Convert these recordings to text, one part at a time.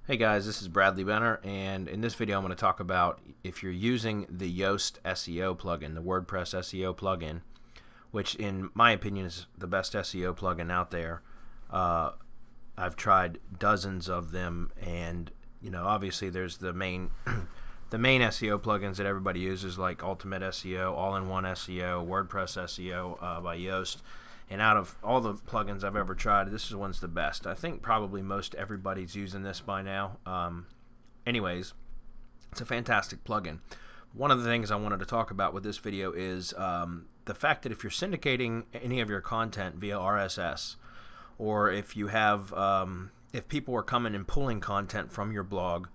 Hey guys, this is Bradley Benner, and in this video I'm going to talk about if you're using the Yoast SEO plugin, the WordPress SEO plugin, which in my opinion is the best SEO plugin out there. I've tried dozens of them, and obviously there's the main the main SEO plugins that everybody uses, like Ultimate SEO, All-in-One SEO, WordPress SEO by Yoast. And out of all the plugins I've ever tried, this one's the best. I think probably most everybody's using this by now. Anyways, it's a fantastic plugin. One of the things I wanted to talk about with this video is the fact that if you're syndicating any of your content via RSS, or if you have, if people are coming and pulling content from your blog,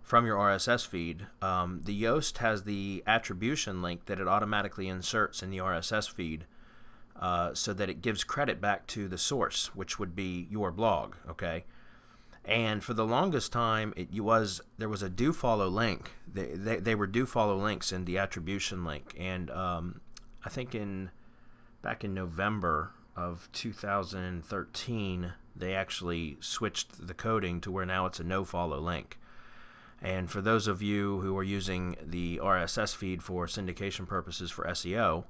from your RSS feed, the Yoast has the attribution link that it automatically inserts in the RSS feed. So that it gives credit back to the source, which would be your blog, okay? And for the longest time, there was a Dofollow link. They were Dofollow links in the attribution link, and I think back in November of 2013, they actually switched the coding to where now it's a nofollow link. And for those of you who are using the RSS feed for syndication purposes for SEO,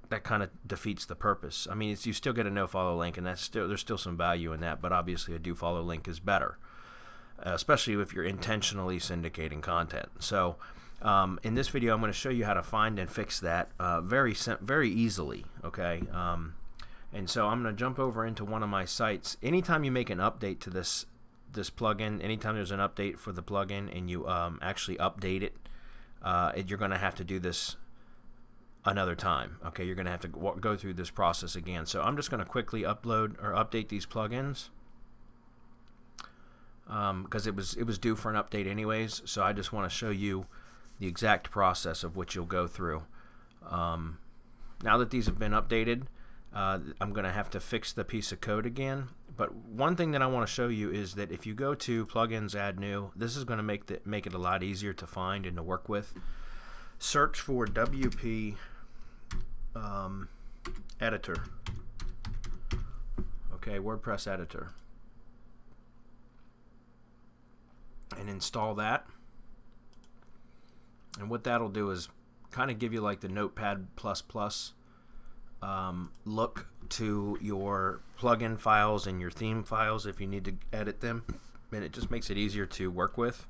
that kind of defeats the purpose. I mean, you still get a nofollow link, and there's still some value in that, but obviously a dofollow link is better, especially if you're intentionally syndicating content. So in this video, I'm going to show you how to find and fix that very easily. Okay, and so I'm going to jump over into one of my sites. Anytime you make an update to this plugin, anytime there's an update for the plugin and you actually update it, you're going to have to do this another time. Okay, you're going to have to go through this process again. So I'm just going to quickly upload or update these plugins because it was due for an update anyways. So I just want to show you the exact process of which you'll go through. Now that these have been updated, I'm going to have to fix the piece of code again. But one thing that I want to show you is that if you go to plugins, add new, this is going to make it a lot easier to find and to work with. Search for WP editor. Okay, WordPress editor, and install that. And what that'll do is kind of give you like the Notepad++ look to your plugin files and your theme files if you need to edit them, and it just makes it easier to work with.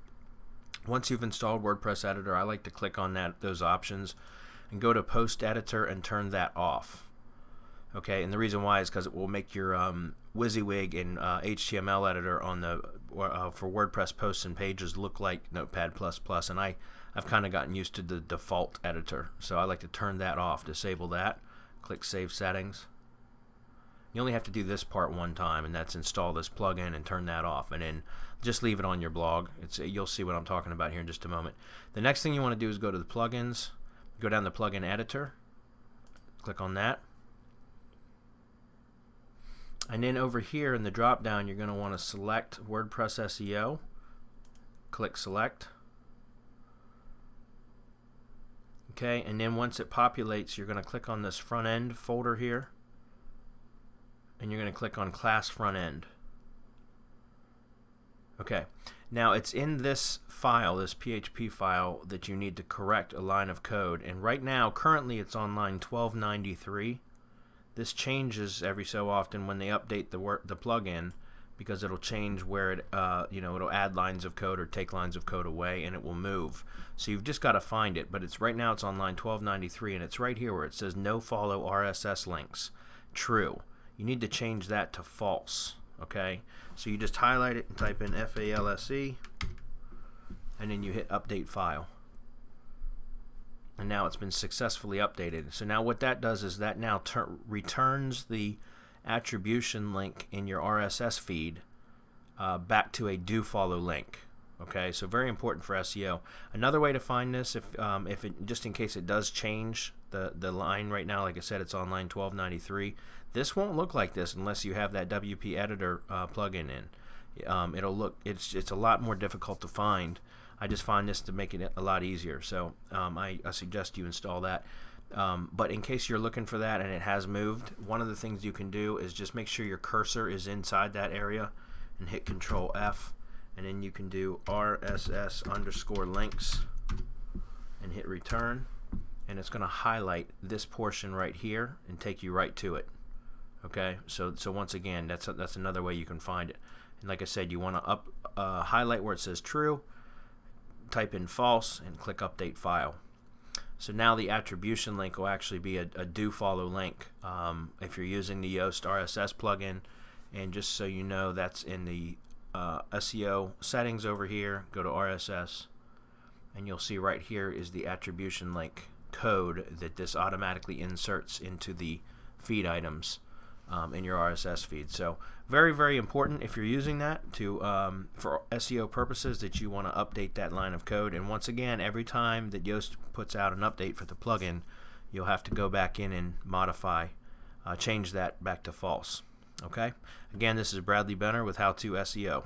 Once you've installed WordPress editor, I like to click on those options and go to post editor and turn that off. Okay, and the reason why is because it will make your WYSIWYG and HTML editor on the for WordPress posts and pages look like Notepad++, and I've kind of gotten used to the default editor, so I like to turn that off, disable that, click Save Settings. You only have to do this part one time, and that's install this plugin and turn that off, and then just leave it on your blog. You'll see what I'm talking about here in just a moment. The next thing you want to do is go to the plugins, go down to plugin editor, click on that, and then over here in the drop down you're going to want to select WordPress SEO, click select. Okay, and then once it populates, you're going to click on this front end folder here, and you're going to click on class front end. Okay, now it's in this file, this PHP file, that you need to correct a line of code, and right now currently it's on line 1293. This changes every so often when they update the plugin, because it'll change where it it'll add lines of code or take lines of code away, and it will move. So you've just got to find it, but right now it's on line 1293, and it's right here where it says nofollow RSS links true. You need to change that to false. Okay, so you just highlight it and type in FALSE, and then you hit update file, and now it's been successfully updated. So now what that does is that now returns the attribution link in your RSS feed back to a dofollow link. Okay, so very important for SEO. Another way to find this, if just in case it does change the line right now, like I said, it's on line 1293. This won't look like this unless you have that WP editor plugin in. It's a lot more difficult to find. I just find this to make it a lot easier, so I suggest you install that. But in case you're looking for that and it has moved, one of the things you can do is just make sure your cursor is inside that area and hit Control F, and then you can do RSS_links and hit return, and it's going to highlight this portion right here and take you right to it. Okay, so once again, that's another way you can find it. And like I said, you want to highlight where it says true, type in false, and click update file. So now the attribution link will actually be a Dofollow link if you're using the Yoast RSS plugin. And just so you know, that's in the SEO settings over here. Go to RSS, and you'll see right here is the attribution link code that this automatically inserts into the feed items in your RSS feed. So very, very important if you're using that to for SEO purposes, that you want to update that line of code. And once again, every time that Yoast puts out an update for the plugin, you'll have to go back in and modify, change that back to false. Okay. Again, this is Bradley Benner with How To SEO.